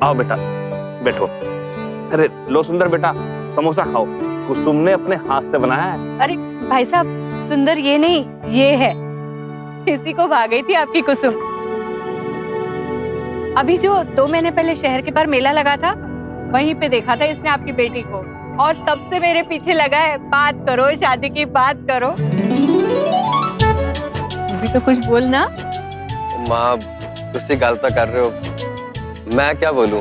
आओ बेटा, बैठो। अरे लो सुंदर बेटा, समोसा खाओ, कुसुम ने अपने हाथ से बनाया है। अरे भाई साहब, सुंदर ये नहीं, ये है। इसी को भाग गई थी आपकी कुसुम। अभी जो 2 महीने पहले शहर के बाहर मेला लगा था, वहीं पे देखा था इसने आपकी बेटी को, और तब से मेरे पीछे लगा है, बात करो, शादी की बात करो। अभी तो कुछ बोल ना। माँ तुसी गलत कर रहे हो, मैं क्या बोलूं?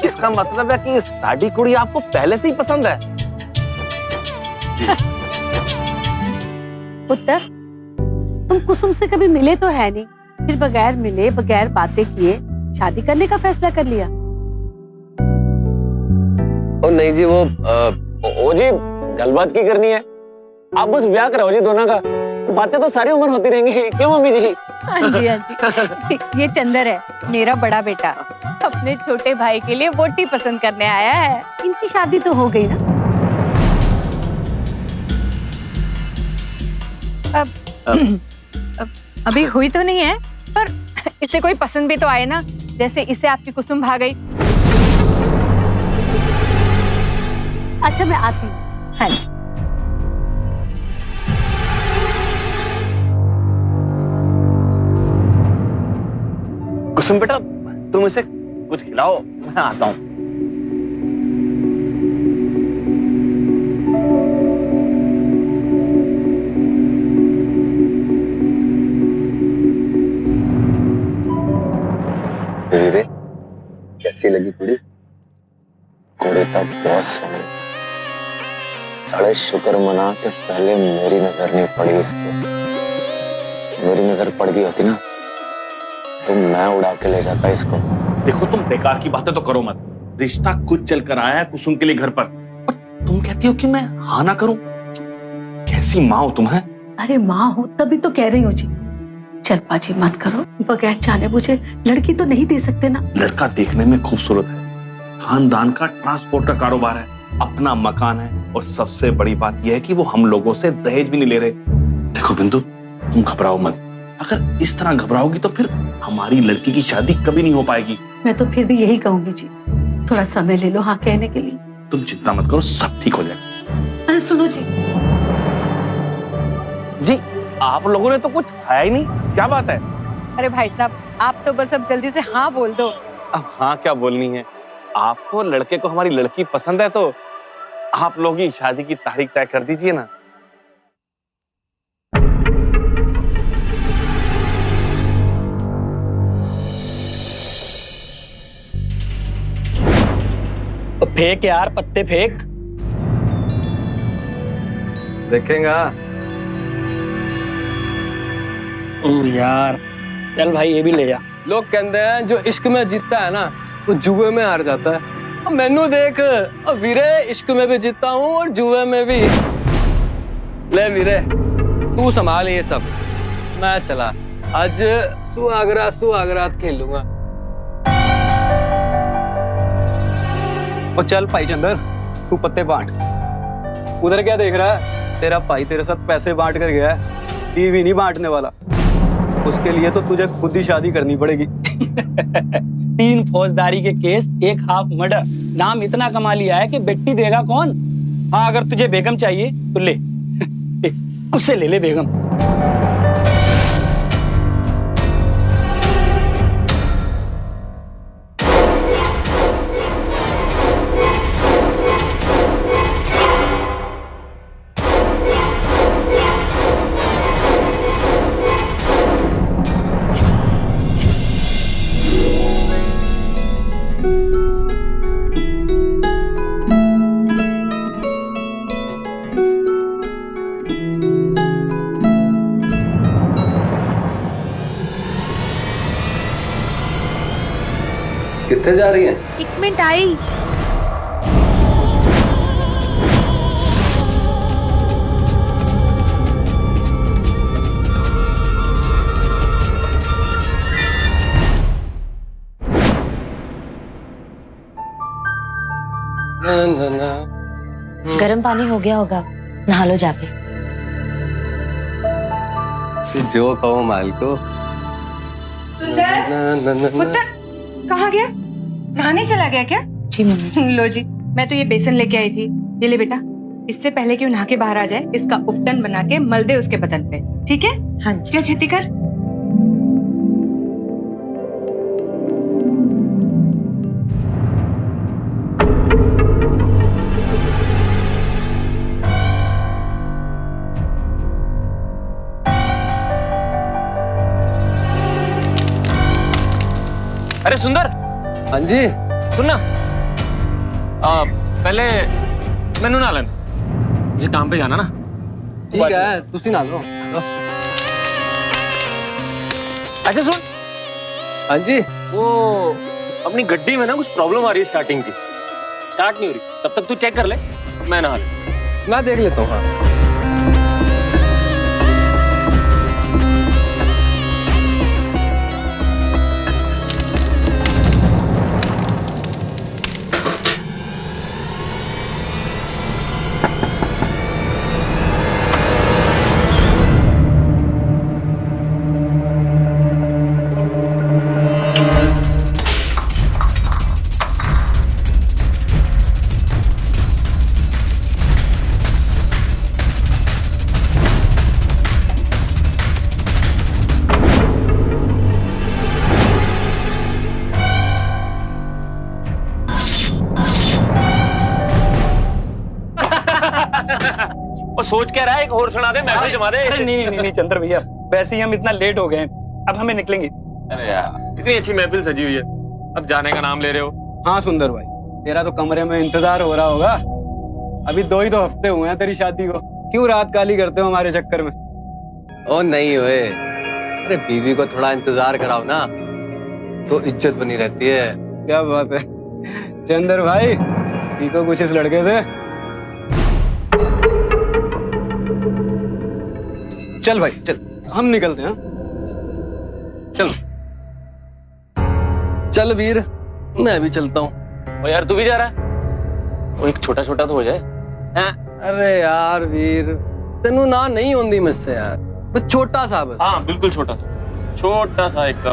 इसका मतलब है कि साडी कुड़ी आपको पहले से ही पसंद है। पुत्र, तुम कुसुम से कभी मिले तो है नहीं, फिर बगैर मिले, बगैर बातें किए शादी करने का फैसला कर लिया। ओ नहीं जी, वो जी गलबात की करनी है, आप बस ब्याह कराओ जी दोनों का, बातें तो सारी उम्र होती रहेंगी, क्यों मम्मी जी? हाँ जी, हाँ जी। ये चंदर है, मेरा बड़ा बेटा, अपने छोटे भाई के लिए वोटी पसंद करने आया है। इनकी शादी तो हो गई ना? अब अभी हुई तो नहीं है, पर इसे कोई पसंद भी तो आए ना, जैसे इसे आपकी कुसुम भा गई। अच्छा मैं आती हूँ। हाँ जी। कुसुम बेटा, तुम इसे कुछ खिलाओ, मैं आता हूँ। वीरे, कैसी लगी कुड़ी? कुड़ी तो बहुत सोहनी, साले शुक्र मना के पहले मेरी नजर नहीं पड़ी इस पे। मेरी नजर पड़ गई होती ना तो मैं उड़ा के ले जाता इसको। देखो तुम बेकार की बातें तो करो मत, रिश्ता खुद चल कर आया है कुसुम के लिए घर पर, और तुम कहती हो कि मैं हाँ ना करूं? कैसी माँ हो तुम? है अरे माँ हो तभी तो कह रही हूँ जी। चल पाजी मत करो, बगैर जाने बुझे लड़की तो नहीं दे सकते ना। लड़का देखने में खूबसूरत है, खानदान का ट्रांसपोर्ट का कारोबार है, अपना मकान है, और सबसे बड़ी बात यह है कि वो हम लोगों से दहेज भी नहीं ले रहे। देखो बिंदु, तुम घबराओ मत, अगर इस तरह घबराओगी तो फिर हमारी लड़की की शादी कभी नहीं हो पाएगी। मैं तो फिर भी यही कहूंगी जी, थोड़ा समय ले लो हाँ कहने के लिए। तुम चिंता मत करो, सब ठीक हो जाएगा। अरे सुनो जी। जी, आप लोगों ने तो कुछ खाया ही नहीं, क्या बात है? अरे भाई साहब, आप तो बस अब जल्दी से हाँ बोल दो। अब हाँ क्या बोलनी है? आपको लड़के को हमारी लड़की पसंद है तो आप लोग ही शादी की तारीख तय कर दीजिए ना। तो फेंक यार, पत्ते फेंक। देखेगा यार चल भाई, ये भी ले जा। लोग कहते हैं जो इश्क में जीतता है ना वो जुए में हार जाता है। अब मैनू देख, अब वीरे इश्क में भी जीतता हूँ और जुए में भी। ले वीरे तू संभाल ये सब, मैं चला। आज सुहागरात खेलूंगा। और चल भाई चंदर, तू पत्ते बांट। उधर क्या देख रहा है? तेरा भाई तेरे साथ पैसे बांट कर गया है, टीवी नहीं बांटने वाला। उसके लिए तो तुझे खुद ही शादी करनी पड़ेगी। 3 फौजदारी के केस, 1 हाफ मर्डर, नाम इतना कमा लिया है कि बेटी देगा कौन? हाँ, अगर तुझे बेगम चाहिए तो ले, उससे ले ले बेगम। कितने जा रही है? 1 मिनट आई। गर्म पानी हो गया होगा, नहा लो जाके। जो कहो माल को। पुत्र, कहाँ गया? नहाने चला गया क्या? जी मम्मी। लो जी, मैं तो ये बेसन लेके आई थी। ये ले बेटा, इससे पहले कि वो नहा के बाहर आ जाए, इसका उपटन बना के मल दे उसके बदन पे, ठीक है? हाँ जी। चल छेती कर। अरे सुंदर, हाँ जी। सुनना, पहले मैनू ना लेन, मुझे काम पे जाना ना। ठीक है, तुसी ना लो। अच्छा सुन, हाँ जी। वो अपनी गड्डी में ना कुछ प्रॉब्लम आ रही है स्टार्टिंग की, स्टार्ट नहीं हो रही। तब तक तू चेक कर ले, मैं नहा ले। मैं देख लेता हूँ। हाँ। और सोच क्या रहा है, एक और सुना दे, महफिल जमा दे। अरे नहीं चंद्र भैया, वैसे ही हम इतना लेट हो गए हैं, अब हमें निकलेंगे। अरे यार, इतनी अच्छी महफिल सजी हुई है, अब जाने का नाम ले रहे हो। हाँ सुंदर भाई, तेरा तो कमरे में इंतजार हो रहा होगा। अभी 2 ही तो हफ्ते हुए हैं तेरी शादी को, क्यों रात काली करते हो हमारे चक्कर में? ओ नहीं हुए, अरे बीवी को थोड़ा इंतजार कराओ ना, तो इज्जत बनी रहती है। क्या बात है चंदर भाई, ठीक हो कुछ इस लड़के से? चल भाई चल, हम निकलते हैं। चलो चल वीर, मैं भी चलता हूँ। और यार तू भी जा रहा है? वो एक छोटा छोटा तो हो जाए। हाँ अरे यार वीर, तेनू ना नहीं होंदी मुझसे यार, बस छोटा सा बस। हाँ बिल्कुल छोटा सा एक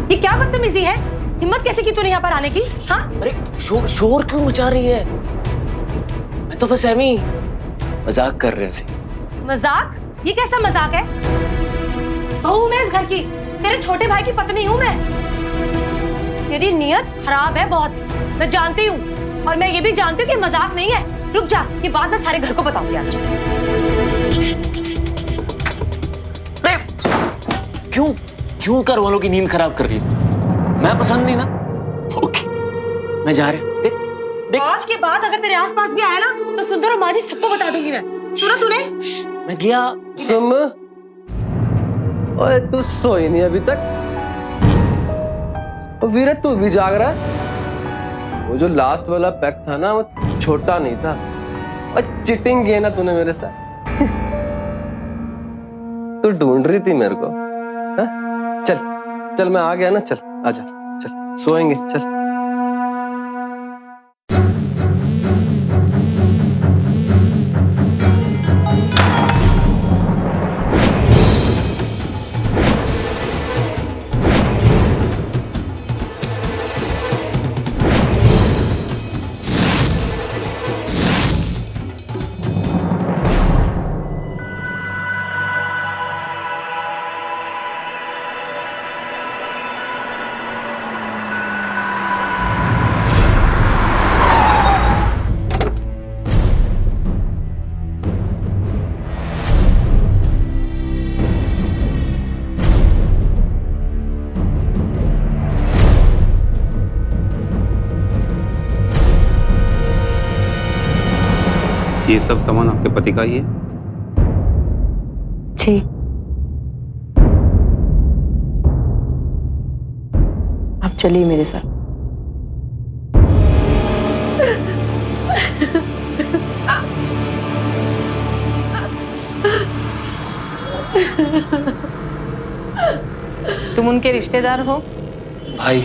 ये क्या बदतमीजी है? हिम्मत कैसे की तूने यहाँ पर आने की? हाँ? अरे शोर क्यों मचा रही है? मैं तो बस एमी मजाक कर रहे थे। मजाक? ये कैसा मजाक है? बहू मैं इस घर की, तेरे छोटे भाई की पत्नी हूँ मैं। तेरी नीयत खराब है बहुत, मैं जानती हूँ, और मैं ये भी जानती हूँ कि मजाक नहीं है। रुक जा, ये बात मैं सारे घर को बताऊंगी आज। क्यों घर वालों की नींद खराब कर रही है? मैं पसंद नहीं ना? ओके, मैं जा रहा। देख आज के बाद अगर तेरे आसपास भी आया ना, तो सुंदर और माजी सबको बता दूंगी मैं। सुना तूने? मैं गया। सुम, ओए तू सोई नहीं अभी तक? ओ वीर तू भी जाग रहा है? वो जो लास्ट वाला पैक था ना, वो छोटा नहीं था, और चिटिंग की है ना तूने मेरे साथ। तू ढूंढ रही थी मेरे को, हा? चल चल मैं आ गया ना, चल आजा, चल सोएंगे, चल। ये सब सामान आपके पति का ही है? जी। आप चलिए मेरे साथ। तुम उनके रिश्तेदार हो? भाई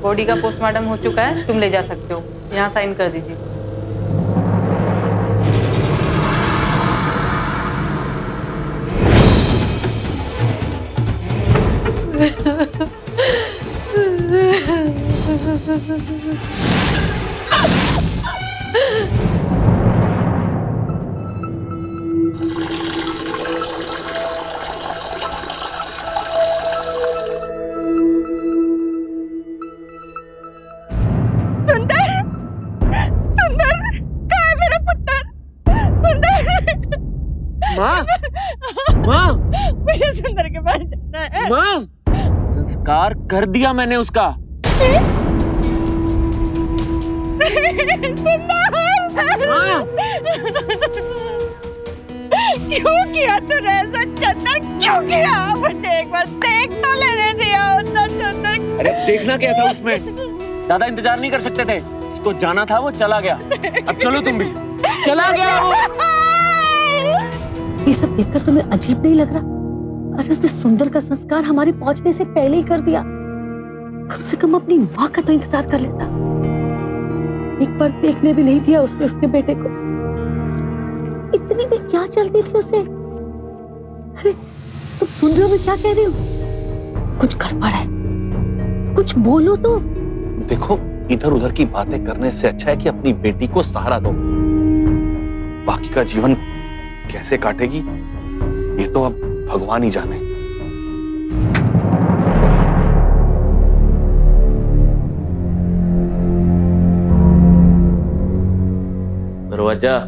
बॉडी का पोस्टमार्टम हो चुका है, तुम ले जा सकते हो। यहाँ साइन कर दीजिए। माँ, माँ, मुझे सुंदर के पास जाना है। माँ, संस्कार कर दिया मैंने उसका। माँ, क्यों किया तूने ऐसा चंदर? क्यों किया? मुझे एक बार देख तो लेने दिया होता चंदर। अरे देखना क्या था उसमें? ज्यादा इंतजार नहीं कर सकते थे। उसको जाना था, वो चला गया। अब चलो तुम भी। चला गया वो। ये सब देखकर तुम्हें अजीब नहीं लग रहा? अरे उसने सुंदर का संस्कार हमारे पहुंचने से पहले ही कर दिया। कम से कम अपनी माँ का तो इंतजार कर लेता। एक बार देखने भी नहीं दिया उसने उसके बेटे को। इतनी में क्या चलती थी उसे? अरे तुम सुन रहे हो मैं क्या कह रही हूँ? कुछ गड़बड़ है, कुछ बोलो तो। देखो, इधर उधर की बातें करने से अच्छा है कि अपनी बेटी को सहारा दो। बाकी का जीवन कैसे काटेगी ये तो अब भगवान ही जाने। दरवाजा।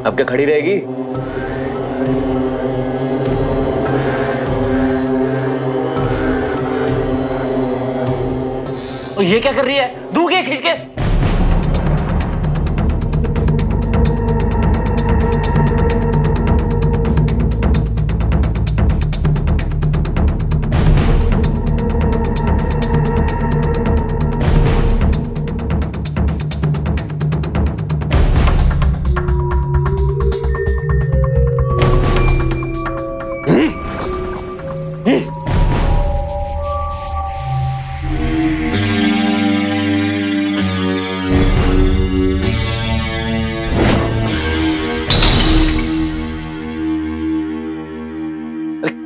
अब क्या खड़ी रहेगी? और ये क्या कर रही है? दूंगे खींच के।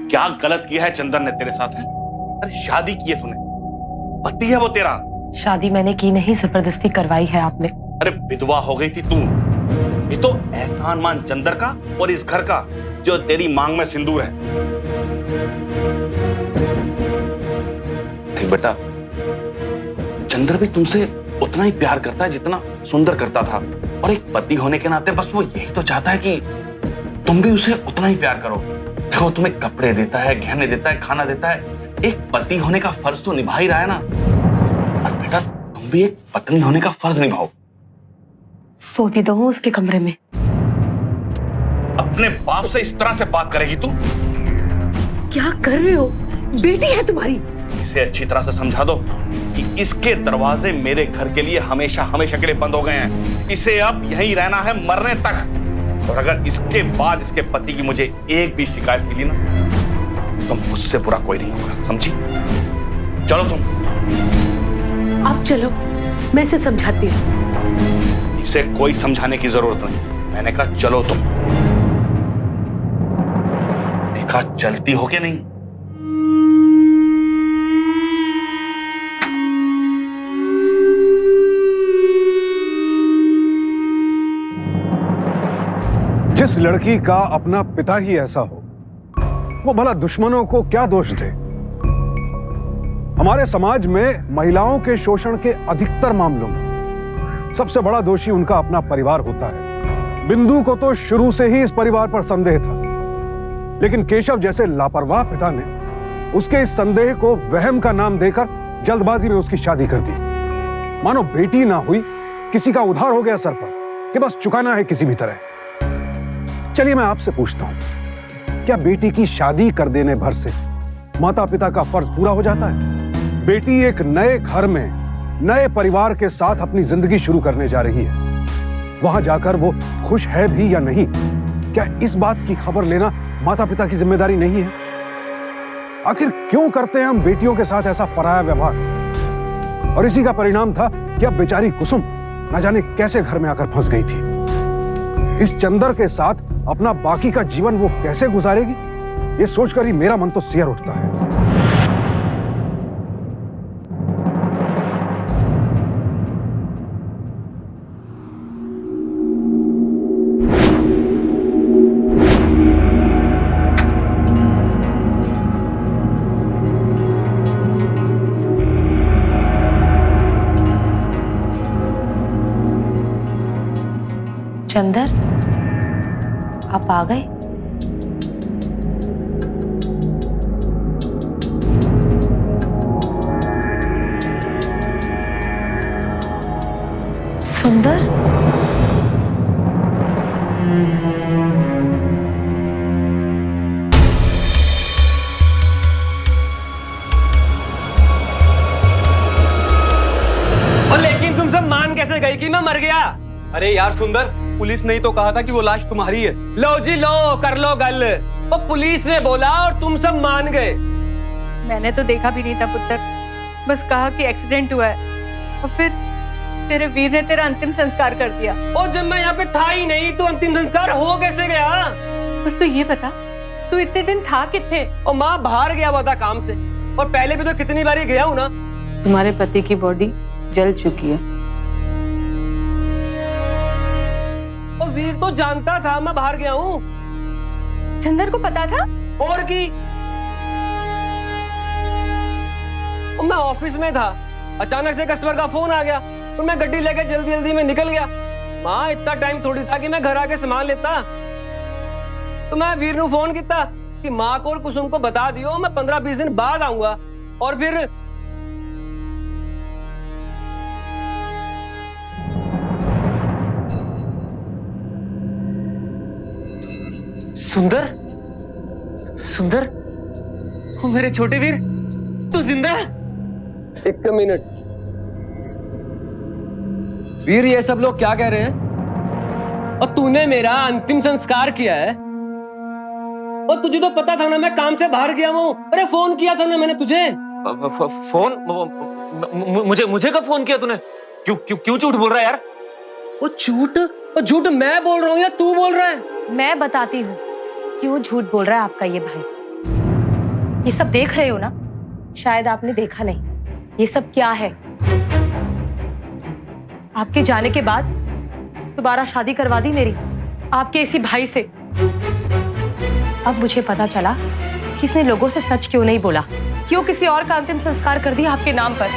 क्या गलत किया है चंदन ने तेरे साथ? है अरे शादी की है तूने, पति है वो तेरा। शादी मैंने की नहीं, जबरदस्ती करवाई है आपने। अरे विधवा हो गई थी तू। ये तो एहसान मान चंदर का और इस घर का जो तेरी मांग में सिंदूर है। देख बेटा, चंदर भी तुमसे उतना ही प्यार करता है जितना सुंदर करता था, और एक पति होने के नाते बस वो यही तो चाहता है कि तुम भी उसे उतना ही प्यार करो। देखो, तुम्हें कपड़े देता है, गहने देता है, खाना देता है। एक पति होने का फर्ज तो निभा ही रहा है ना। और बेटा, तुम भी एक पत्नी होने का फर्ज निभाओ। सोती तो हूँ उसके कमरे में। अपने बाप से इस तरह से बात करेगी तू? क्या कर रहे हो? बेटी है तुम्हारी। इसे अच्छी तरह से समझा दो कि इसके दरवाजे मेरे घर के लिए हमेशा हमेशा के लिए बंद हो गए हैं। इसे अब यहीं रहना है मरने तक। और अगर इसके बाद इसके पति की मुझे एक भी शिकायत मिली ना, तो मुझसे बुरा कोई नहीं होगा, समझी? चलो तुम। आप चलो, मैं इसे समझाती हूँ। इसे कोई समझाने की जरूरत नहीं। मैंने कहा चलो तुम। देखा चलती हो क्या नहीं? जिस लड़की का अपना पिता ही ऐसा हो, वो भला दुश्मनों को क्या दोष दे? हमारे समाज में महिलाओं के शोषण के अधिकतर मामलों में सबसे बड़ा दोषी उनका अपना परिवार होता है। बिंदु को तो शुरू से ही इस परिवार पर संदेह था, लेकिन केशव जैसे लापरवाह पिता ने उसके इस संदेह को वहम का नाम देकर जल्दबाजी में उसकी शादी कर दी। मानो बेटी ना हुई, किसी का उधार हो गया सर पर कि बस चुकाना है किसी भी तरह। चलिए मैं आपसे पूछता हूं, क्या बेटी की शादी कर देने भर से माता पिता का फर्ज पूरा हो जाता है? बेटी एक नए घर में नए परिवार के साथ अपनी जिंदगी शुरू करने जा रही है। वहां जाकर वो खुश है भी या नहीं, क्या इस बात की खबर लेना माता पिता की जिम्मेदारी नहीं है? आखिर क्यों करते हैं हम बेटियों के साथ ऐसा पराया व्यवहार? और इसी का परिणाम था कि अब बेचारी कुसुम न जाने कैसे घर में आकर फंस गई थी। इस चंदर के साथ अपना बाकी का जीवन वो कैसे गुजारेगी, ये सोचकर ही मेरा मन तो सिहर उठता है। चंदर, आप आ गए? सुंदर, और लेकिन तुम सब मान कैसे गई कि मैं मर गया? अरे यार सुंदर, पुलिस ने ही तो कहा था कि वो लाश तुम्हारी है। लो जी लो, कर लो गल। वो पुलिस ने बोला और तुम सब मान गए। मैंने तो देखा भी नहीं था पुत्र, बस कहा कि एक्सीडेंट हुआ है और फिर तेरे वीर ने तेरा अंतिम संस्कार कर दिया। और जब मैं यहाँ पे था ही नहीं तो अंतिम संस्कार हो कैसे गया? पर तू ये बता, तू इतने दिन था किथे? और माँ बाहर गया हुआ था काम से, और पहले भी तो कितनी बार गया हूँ ना। तुम्हारे पति की बॉडी जल चुकी है। और वीर तो जानता था मैं बाहर गया हूँ। चंदर को पता था? और की और मैं ऑफिस में था, अचानक से कस्टमर का फोन आ गया तो मैं गड्डी लेके जल्दी जल्दी में निकल गया। माँ इतना टाइम थोड़ी था कि मैं घर आके सामान लेता। तो मैं वीर ਨੂੰ फोन किया कि माँ को और कुसुम को बता दियो मैं 15-20 दिन बाद आऊंगा। और फिर सुंदर, सुंदर, ओ मेरे छोटे वीर, तू जिंदा है? एक मिनट वीर, ये सब लोग क्या कह रहे हैं? और तूने मेरा अंतिम संस्कार किया है, और तुझे तो पता था ना मैं काम से बाहर गया हूँ। अरे फोन किया था ना मैंने तुझे। फोन? मुझे कब फोन किया तूने? क्यों क्यों क्यों झूठ बोल रहा है यार? वो झूठ मैं बोल रहा हूँ या तू बोल रहा है? मैं बताती हूँ क्यों झूठ बोल रहा है आपका ये भाई। ये सब देख रहे हो ना? शायद आपने देखा नहीं। ये सब क्या है? आपके जाने के बाद दोबारा शादी करवा दी मेरी आपके इसी भाई से। अब मुझे पता चला कि इसने लोगों से सच क्यों नहीं बोला, क्यों किसी और का अंतिम संस्कार कर दिया आपके नाम पर।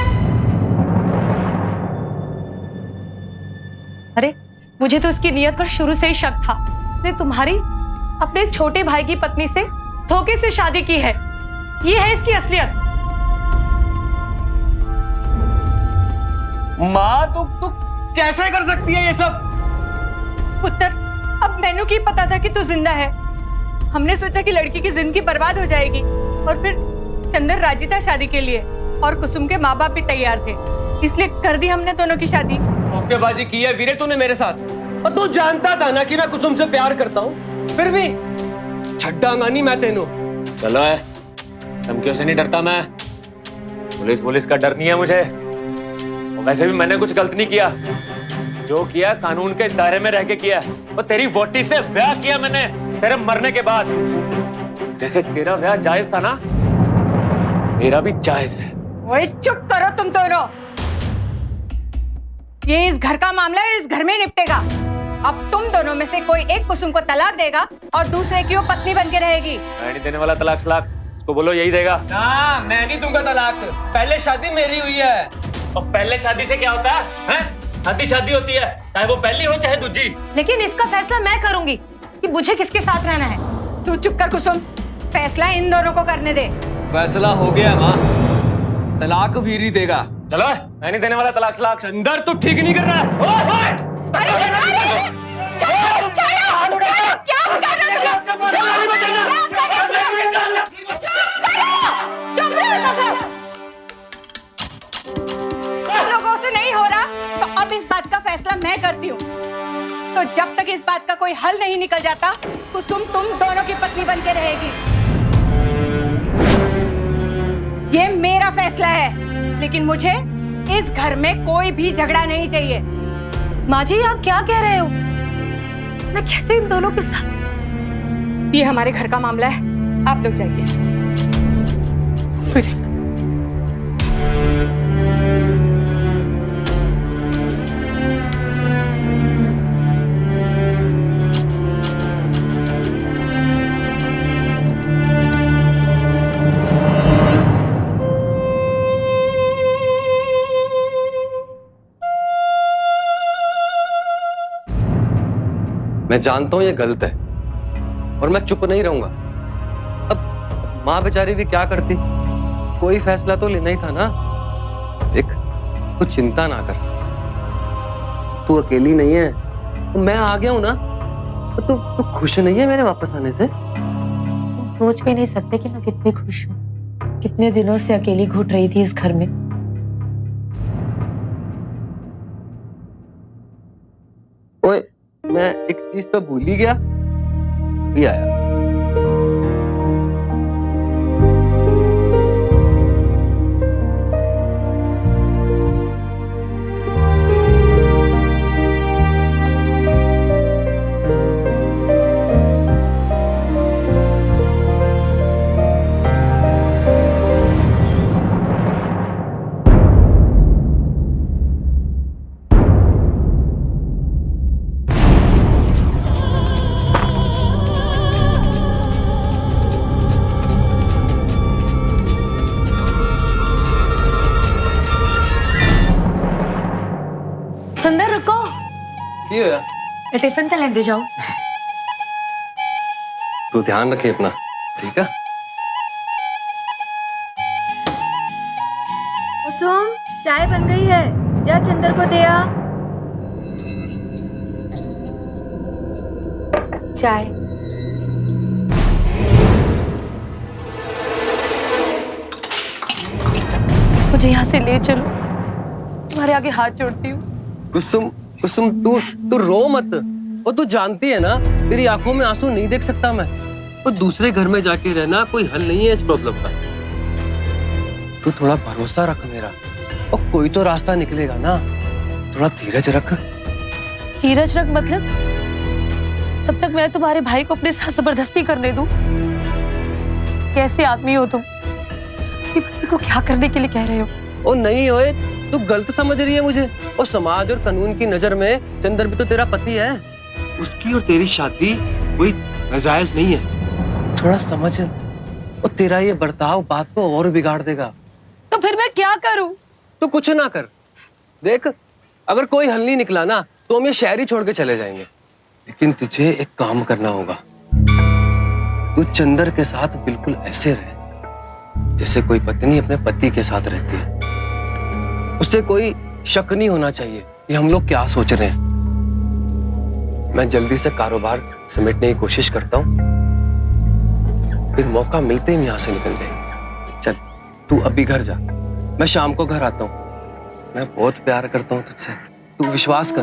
अरे मुझे तो इसकी नीयत पर शुरू से ही शक था। इसने तुम्हारी अपने छोटे भाई की पत्नी से धोखे से शादी की है। ये है इसकी असलियत। माँ तू कैसे कर सकती है ये सब? पुत्र, अब मैनू की पता था कि तू जिंदा है। हमने सोचा कि लड़की की जिंदगी बर्बाद हो जाएगी, और फिर चंदर राजी था शादी के लिए और कुसुम के माँ बाप भी तैयार थे, इसलिए कर दी हमने दोनों की शादी। धोखेबाजी की है वीरे तूने मेरे साथ, और तू जानता था ना कि मैं कुसुम से प्यार करता हूँ, फिर भी छड्डांगा नहीं मैं तेनू। चलो है, धमकियों से नहीं डरता मैं। पुलिस का डर नहीं है मुझे। वैसे भी मैंने कुछ गलत नहीं किया, जो किया कानून के दायरे में रह के किया। और तेरी वोटी से ब्याह किया मैंने तेरे मरने के बाद। जैसे तेरा ब्याह जायज था ना, मेरा भी जायज है। ओए चुप करो तुम दोनों। ये इस घर का मामला है, इस घर में निपटेगा। अब तुम दोनों में से कोई एक कुसुम को तलाक देगा और दूसरे की वो पत्नी बन के रहेगी। मैं नहीं देने वाला तलाक सलाक। उसको बोलो यही देगा। ना, मैं नहीं दूंगा तलाक। पहले शादी मेरी हुई है। और पहले शादी से क्या होता है, हैं? आधी शादी होती है, चाहे वो पहली हो चाहे दूसरी। लेकिन इसका फैसला मैं करूंगी कि मुझे किसके साथ रहना है। तू चुप कर कुसुम, फैसला इन दोनों को करने दे। फैसला हो गया माँ, तलाक वीर ही देगा। चलो, मैं नहीं देने वाला तलाक सलाक। चंदर तू ठीक नहीं कर रहा है। लोगों से नहीं हो रहा तो अब इस बात का फैसला मैं करती हूँ। तो जब तक इस बात का कोई हल नहीं निकल जाता, कुसुम तुम दोनों की पत्नी बन के रहेगी। ये मेरा फैसला है, लेकिन मुझे इस घर में कोई भी झगड़ा नहीं चाहिए। माँ जी आप क्या कह रहे हो? मैं कैसे इन दोनों के साथ? ये हमारे घर का मामला है, आप लोग जाइए। मैं जानता हूं ये गलत है और मैं चुप नहीं रहूंगा। अब माँ बेचारी भी क्या करती, कोई फैसला तो लेना ही था ना। देख तू चिंता ना कर, तू अकेली नहीं है, मैं आ गया हूं ना। तो तू खुश नहीं है मेरे वापस आने से? तुम सोच भी नहीं सकते कि मैं कितनी खुश हूँ। कितने दिनों से अकेली घुट रही थी इस घर में। ओए मैं एक चीज तो भूल ही गया, भी आया। सुंदर रुको, क्यों यार? ये टिफिन तो लेते जाओ। तू ध्यान रखे अपना, ठीक है? कुसुम चाय बन गई है, जा चंदर को दे आ। चाय। मुझे यहाँ से ले चलो, तुम्हारे आगे हाथ जोड़ती हूँ। कुसुम कुसुम तू रो मत। और तू जानती है ना तेरी आंखों में आंसू नहीं देख सकता मैं। वो दूसरे घर में जाके रहना कोई हल नहीं है इस प्रॉब्लम का। तू थोड़ा भरोसा रख मेरा, और कोई तो रास्ता निकलेगा ना। थोड़ा धीरज रख। धीरज रख मतलब? तब तक मैं तुम्हारे भाई को अपने साथ जबरदस्ती करने दूं? कैसे आदमी हो तुम? अपनी पत्नी को क्या करने के लिए कह रहे हो? ओ नहीं ओए, तू गलत समझ रही है मुझे। और समाज और कानून की नजर में चंदर भी तो तेरा पति है। उसकी और तेरी शादी कोई नाजायज नहीं है। थोड़ा समझ, और तेरा ये बर्ताव बात को और बिगाड़ देगा। तो फिर मैं क्या करूं? तू कुछ ना कर। देख अगर कोई हल नहीं निकला ना तो हम ये शहर ही छोड़ के चले जाएंगे। लेकिन तुझे एक काम करना होगा। तू चंदर के साथ बिल्कुल ऐसे रहे जैसे कोई पत्नी अपने पति के साथ रहती है। उससे कोई शक नहीं होना चाहिए कि हम लोग क्या सोच रहे हैं। मैं जल्दी से कारोबार समेटने की कोशिश करता हूँ, फिर मौका मिलते ही यहाँ से निकल जाएंगे। चल तू अभी घर जा, मैं शाम को घर आता हूँ। मैं बहुत प्यार करता हूँ तुझसे, तू विश्वास कर।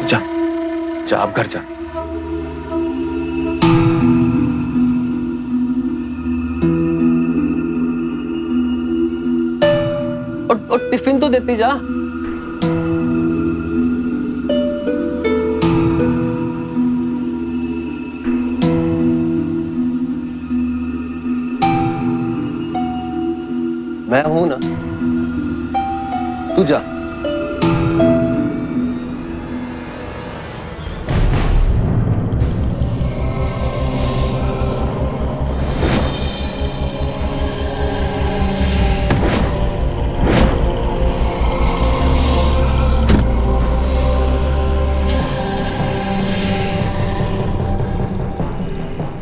जा जा, आप घर जा। और टिफिन तो देती जा। मैं हूं ना, तू जा।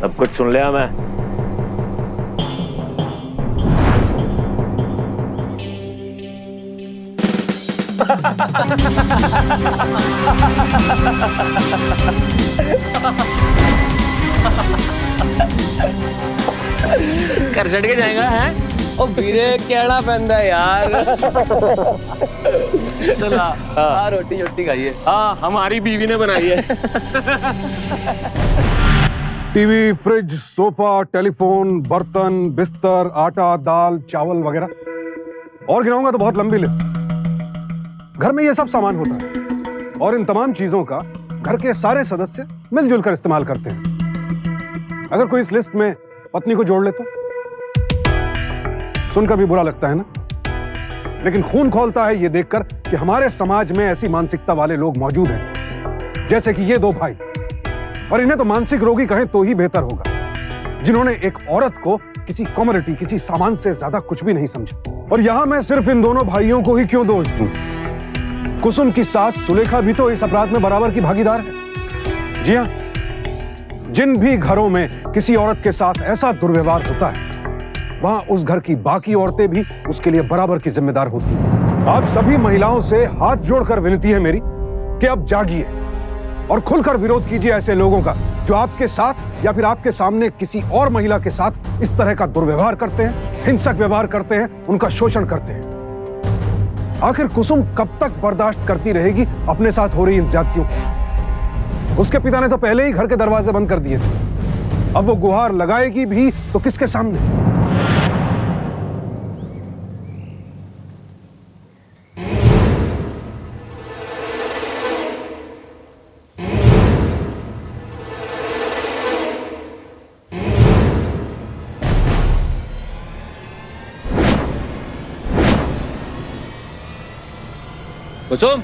सब कुछ सुन लिया मैं। कर चढ़ के जाएगा हैं? ओ वीरे कहना पैंदा यार। चला हाँ रोटी छोटी खाइए। हाँ हमारी बीवी ने बनाई है। टीवी, फ्रिज, सोफा, टेलीफोन, बर्तन, बिस्तर, आटा, दाल, चावल वगैरह और गिनाऊंगा तो बहुत लंबी लिस्ट। घर में ये सब सामान होता है और इन तमाम चीजों का घर के सारे सदस्य मिलजुल कर इस्तेमाल करते हैं। अगर कोई इस लिस्ट में पत्नी को जोड़ ले तो सुनकर भी बुरा लगता है ना, लेकिन खून खौलता है ये देखकर कि हमारे समाज में ऐसी मानसिकता वाले लोग मौजूद हैं, जैसे कि ये दो भाई, और इन्हें तो मानसिक रोगी कहें तो ही बेहतर होगा, जिन्होंने एक औरत को किसी कमोडिटी, किसी सामान से ज्यादा कुछ भी नहीं समझा। और यहां मैं सिर्फ इन दोनों भाइयों को ही क्यों दोष दूं? कुसुम की सास सुलेखा भी तो इस अपराध में बराबर की भागीदार है। जी हां, जिन भी घरों में किसी औरत के साथ ऐसा दुर्व्यवहार होता है, वहां उस घर की बाकी औरतें भी उसके लिए बराबर की जिम्मेदार होती हैं। आप सभी महिलाओं से हाथ जोड़कर विनती है मेरी कि अब जागिए और खुलकर विरोध कीजिए ऐसे लोगों का जो आपके साथ या फिर आपके सामने किसी और महिला के साथ इस तरह का दुर्व्यवहार करते हैं, हिंसक व्यवहार करते हैं, उनका शोषण करते हैं। आखिर कुसुम कब तक बर्दाश्त करती रहेगी अपने साथ हो रही इन ज्यादतियों को? उसके पिता ने तो पहले ही घर के दरवाजे बंद कर दिए थे, अब वो गुहार लगाएगी भी तो किसके सामने? कुसुम,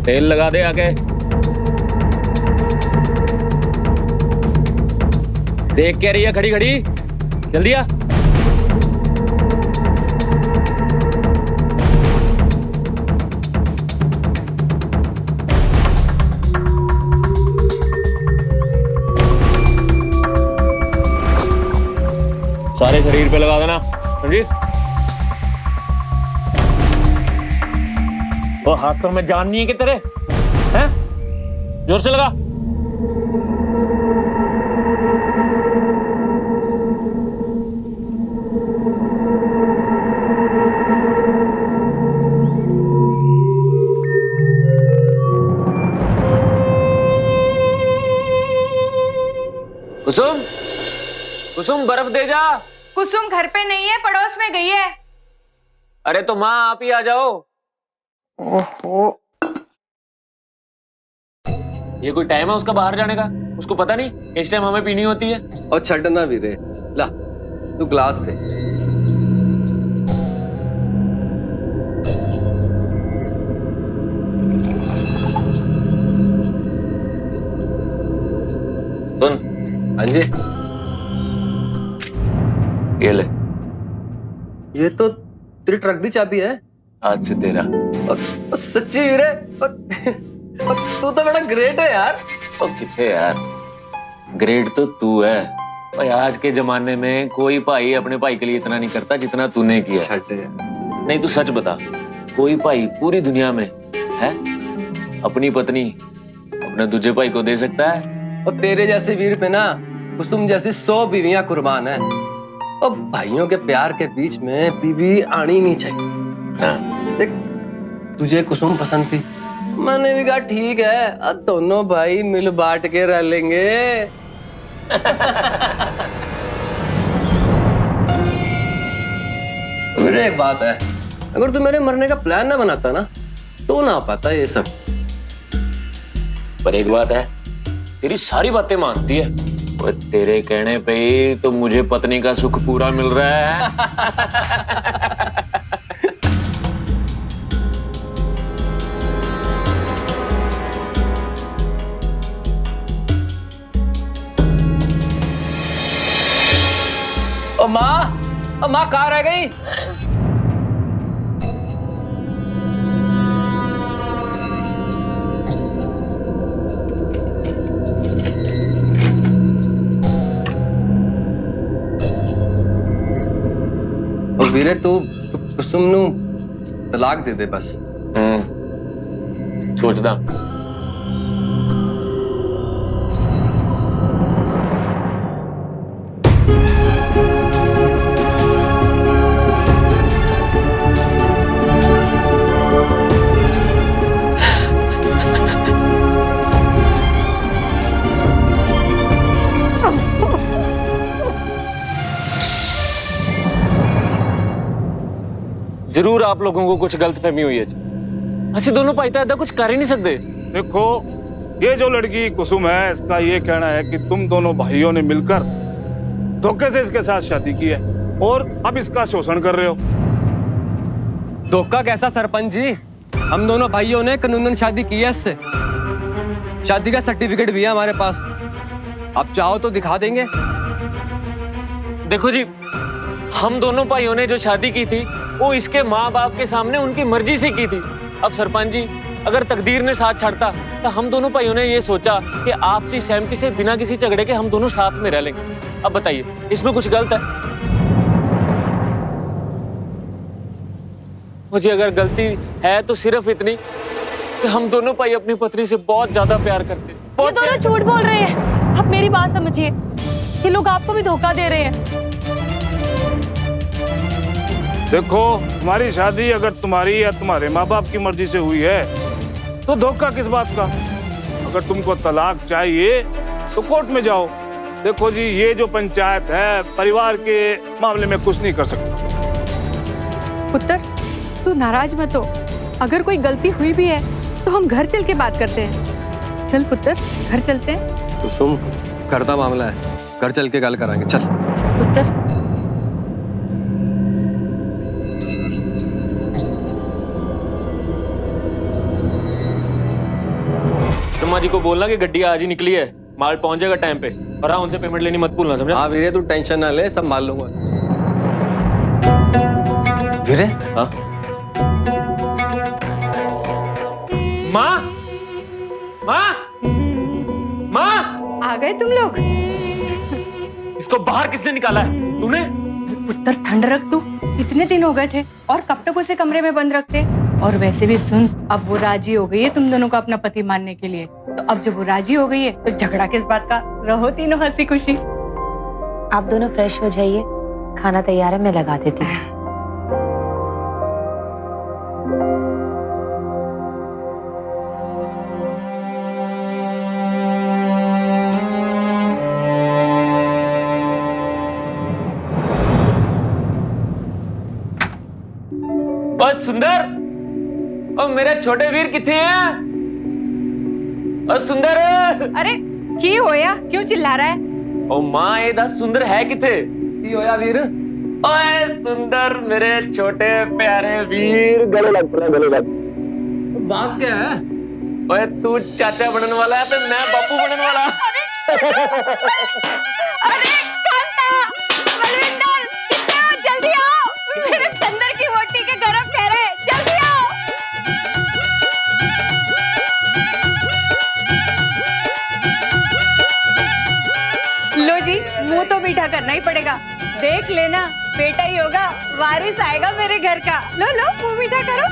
तेल लगा दे आके। देख क्या रही है खड़ी खड़ी? जल्दी आ। सारे शरीर पे लगा देना, समझी? वो हाथों में जान नहीं है कि तेरे, हैं? जोर से लगा। कुसुम, कुसुम बर्फ दे जा। कुसुम घर पे नहीं है, पड़ोस में गई है। अरे तो माँ आप ही आ जाओ। ओहो, ये कोई टाइम है उसका बाहर जाने का? उसको पता नहीं इस टाइम हमें पीनी होती है। और छड़ना भी रे, ला तू ग्लास दे। सुन। हाँ जी। ये ले। ये तो तेरी ट्रक दी चाबी है। आज से तेरा। और सच्ची वीरे, तू तो बड़ा ग्रेट है यार। ओ किथे यार, ग्रेट तो तू है भाई। आज के जमाने में कोई भाई अपने भाई के लिए इतना नहीं करता जितना तूने किया। नहीं तू सच बता, कोई भाई पूरी दुनिया में है अपनी पत्नी अपने दूसरे भाई को दे सकता है? और तेरे जैसे वीर पे ना कुसुम जैसी 100 बीवियां कुर्बान है। और भाइयों के प्यार के बीच में बीवी आनी नहीं चाहिए। हाँ। देख तुझे कुसुम पसंद थी, मैंने भी कहा ठीक है, अब दोनों भाई मिल बांट के रह लेंगे। मेरे एक बात है, अगर तू मेरे मरने का प्लान ना बनाता ना तो ना पाता ये सब। पर एक बात है, तेरी सारी बातें मानती है। वो तेरे कहने पे ही तो मुझे पत्नी का सुख पूरा मिल रहा है। ओ माँ कहाँ रह गई? वीरे तू कुसुम नु तलाक दे दे बस। सोचदा जरूर आप लोगों को कुछ गलतफहमी हुई है जी। ਅਸੀਂ दोनों भाई तो ऐसा कुछ कर ही नहीं सकते। देखो, ये जो लड़की कुसुम है, इसका ये कहना है कि तुम दोनों भाइयों ने मिलकर धोखे से इसके साथ शादी की है और अब इसका शोषण कर रहे हो। धोखा कैसा सरपंच जी? हम दोनों भाइयों ने कानूनन शादी की है इससे। शादी का सर्टिफिकेट भी है हमारे पास। आप चाहो तो दिखा देंगे। देखो जी, हम दोनों भाइयों ने जो शादी की थी वो इसके माँ बाप के सामने उनकी मर्जी से की थी। अब सरपंच जी, अगर तकदीर ने साथ छाड़ता तो हम दोनों भाइयों ने ये सोचा कि आपसी सहमति से बिना किसी झगड़े के हम दोनों साथ में रह लेंगे। अब बताइए, इसमें कुछ गलत है? मुझे अगर गलती है तो सिर्फ इतनी कि हम दोनों भाई अपनी पत्नी से बहुत ज्यादा प्यार करते हैं। ये दोनों झूठ बोल रहे हैं। अब मेरी बात समझिए, ये लोग आपको भी धोखा दे रहे हैं। देखो, तुम्हारी शादी अगर तुम्हारी या तुम्हारे माँ बाप की मर्जी से हुई है तो धोखा किस बात का? अगर तुमको तलाक चाहिए तो कोर्ट में जाओ। देखो जी, ये जो पंचायत है परिवार के मामले में कुछ नहीं कर सकती। पुत्र, तू नाराज मत हो। अगर कोई गलती हुई भी है तो हम घर चल के बात करते हैं। चल पुत्र, घर चलते हैं। कुसुम, घर का मामला है, घर चल के गल कराएंगे। चल पुत्र। शर्मा जी को बोलना कि गड्डी आज ही निकली है, माल पहुंच जाएगा टाइम पे। और हाँ, उनसे पेमेंट लेनी मत भूलना, समझा? हाँ वीरे, तू टेंशन ना ले, सब मान लूंगा। वीरे? हाँ? माँ, माँ, माँ, आ गए तुम लोग? इसको बाहर किसने निकाला है? तूने? पुत्र, ठंड रख तू। इतने दिन हो गए थे और कब तक उसे कमरे में बंद रखते? और वैसे भी सुन, अब वो राजी हो गई है तुम दोनों को अपना पति मानने के लिए। तो अब जब वो राजी हो गई है तो झगड़ा किस बात का? रहो तीनों हंसी खुशी। आप दोनों फ्रेश हो जाइए, खाना तैयार है, मैं लगा देती हूँ। बस सुंदर, और मेरे छोटे वीर किथे हैं? बस सुंदर। अरे की होया? क्यों चिल्ला रहा है? ओ माँ, ये दस सुंदर है किथे? की होया वीर? ओए सुंदर, मेरे छोटे प्यारे वीर, गले लग, गले लग। बात क्या है? ओए तू चाचा बनने वाला है तो मैं बापू बनने वाला। अरे कांता, बलविंदर, कितने हो? जल्दी आओ, मेरे चंदर की वोटी के गरम ठहरे, जल्दी आओ। लो जी, मुंह तो मीठा करना ही पड़ेगा। देख लेना, बेटा ही होगा, वारिस आएगा मेरे घर का। लो लो, मुंह मीठा करो।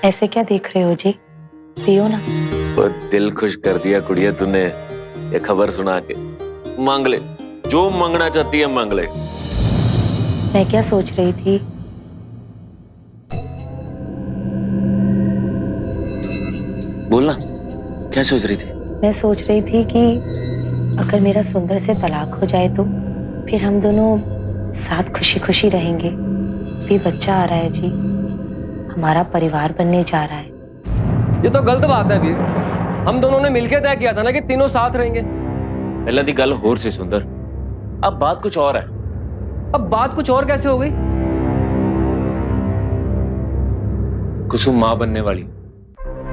ऐसे क्या देख रहे हो जी? पियो ना। वो दिल खुश कर दिया कुड़िया तूने, ये खबर सुना के। मांग ले, जो मांगना चाहती है मांग ले। मैं क्या सोच रही थी, बोलना, क्या सोच रही थी? मैं सोच रही थी कि अगर मेरा सुंदर से तलाक हो जाए तो फिर हम दोनों साथ खुशी खुशी रहेंगे। भी बच्चा आ रहा है जी, हमारा परिवार बनने जा रहा है। ये तो गलत बात है वीर। हम दोनों ने मिलकर तय किया था ना कि तीनों साथ रहेंगे। पहले दी गल होर से सुंदर, अब बात कुछ और है। अब बात कुछ और कैसे हो गई? कुसुम माँ बनने वाली,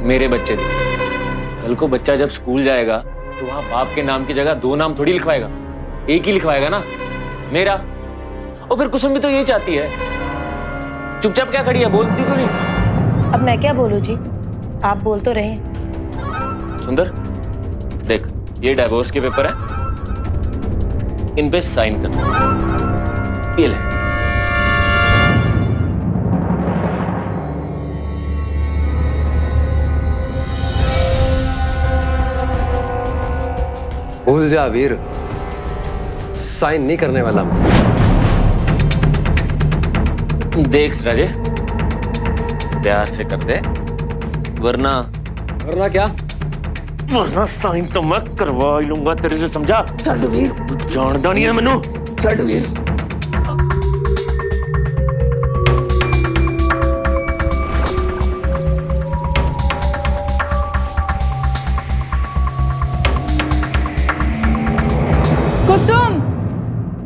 मेरे बच्चे थे। कल को बच्चा जब स्कूल जाएगा तो वहां बाप के नाम की जगह दो नाम थोड़ी लिखवाएगा। एक ही लिखवाएगा ना, मेरा। और फिर कुसुम भी तो यही चाहती है। चुपचाप क्या खड़ी है, बोलती क्यों नहीं? अब मैं क्या बोलूं जी, आप बोल तो रहे। सुंदर देख, ये डाइवोर्स के पेपर है, इन पे साइन कर। ये ले। भूल जा वीर, साइन नहीं करने वाला मैं। देख राजे, प्यार से कर दे, वरना क्या? वरना साइन तो मैं करवा ही लूंगा तेरे से, समझा? चल वीर, जानदा नहीं है मैनू। चल वीर। कुसुम,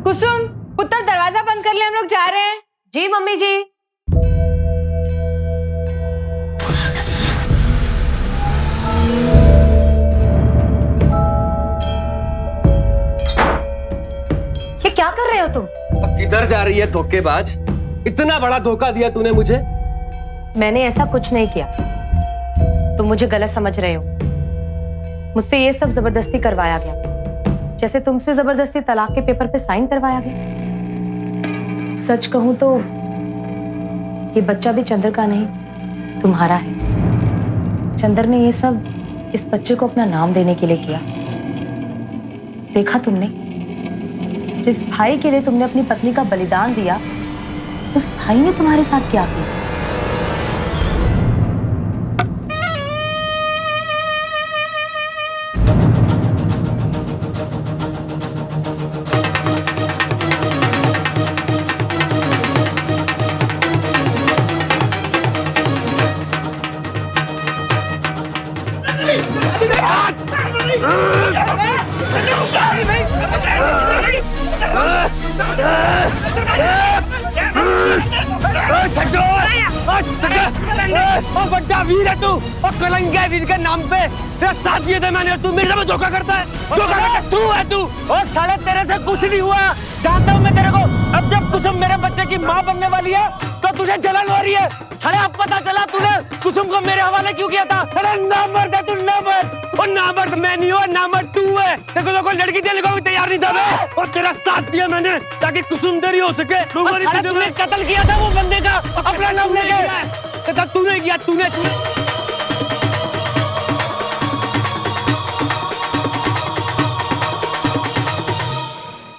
कुसुम, पुत्र दरवाजा बंद कर ले, हम लोग जा रहे हैं। जी मम्मी जी। ये क्या कर रहे हो तुम? किधर जा रही है धोखेबाज? इतना बड़ा धोखा दिया तूने मुझे। मैंने ऐसा कुछ नहीं किया, तुम मुझे गलत समझ रहे हो। मुझसे ये सब जबरदस्ती करवाया गया, जैसे तुमसे जबरदस्ती तलाक के पेपर पे साइन करवाया गया। सच कहूं तो ये बच्चा भी चंद्र का नहीं, तुम्हारा है। चंद्र ने ये सब इस बच्चे को अपना नाम देने के लिए किया। देखा तुमने, जिस भाई के लिए तुमने अपनी पत्नी का बलिदान दिया, उस भाई ने तुम्हारे साथ क्या किया? बड़ा वीर है तू, और कलंगा वीर के नाम पे तेरा साथ दिए थे मैंने, तू मेरे में धोखा करता है। धोखा करता तू है तू। और साले तेरे से कुछ नहीं हुआ, जानता हूँ मैं तेरे को। अब जब कुसुम मेरे बच्चे की माँ बनने वाली है तो तुझे जलन हो रही है। अरे अब पता चला तूने कुसुम को मेरे हवाले क्यों किया था। अरे नामर्द है तू, नामर्द। और नामर्द मैं नहीं हूँ, नामर्द तू है। देखो तो कोई लड़की देने को भी तैयार नहीं था मैं, और तेरा साथ दिया मैंने ताकि कुसुम तेरी हो सके। तूने कत्ल किया था वो बंदे का, अपना नाम लेके। तूने किया, तूने।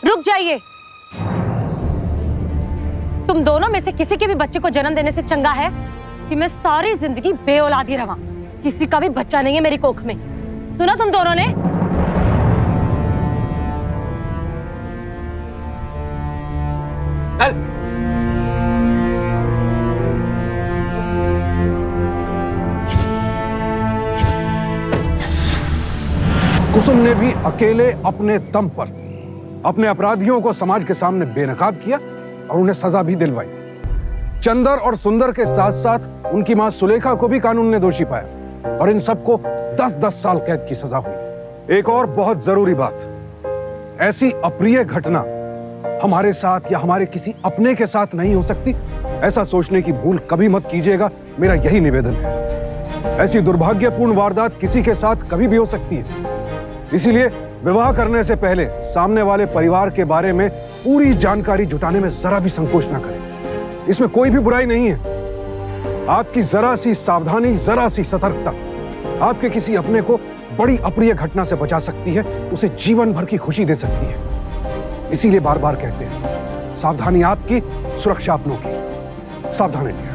रुक जाइए। तुम दोनों में से किसी के भी बच्चे को जन्म देने से चंगा है कि मैं सारी जिंदगी बेऔलादी रहा। किसी का भी बच्चा नहीं है मेरी कोख में। सुना तुम दोनों ने? कुसुम ने भी अकेले अपने दम पर अपने अपराधियों को समाज के सामने बेनकाब किया और उन्हें सजा भी दिलवाई। चंदर और सुंदर के साथ साथ उनकी मां सुलेखा को भी कानून ने दोषी पाया और इन सबको 10-10 साल कैद की सजा हुई। एक और बहुत जरूरी बात, ऐसी अप्रिय घटना हमारे साथ या हमारे किसी अपने के साथ नहीं हो सकती, ऐसा सोचने की भूल कभी मत कीजिएगा, मेरा यही निवेदन है। ऐसी दुर्भाग्यपूर्ण वारदात किसी के साथ कभी भी हो सकती है, इसीलिए विवाह करने से पहले सामने वाले परिवार के बारे में पूरी जानकारी जुटाने में जरा भी संकोच ना करें। इसमें कोई भी बुराई नहीं है। आपकी जरा सी सावधानी, जरा सी सतर्कता आपके किसी अपने को बड़ी अप्रिय घटना से बचा सकती है, उसे जीवन भर की खुशी दे सकती है। इसीलिए बार बार कहते हैं, सावधानी आपकी, सुरक्षा अपनों की। सावधान रहिए।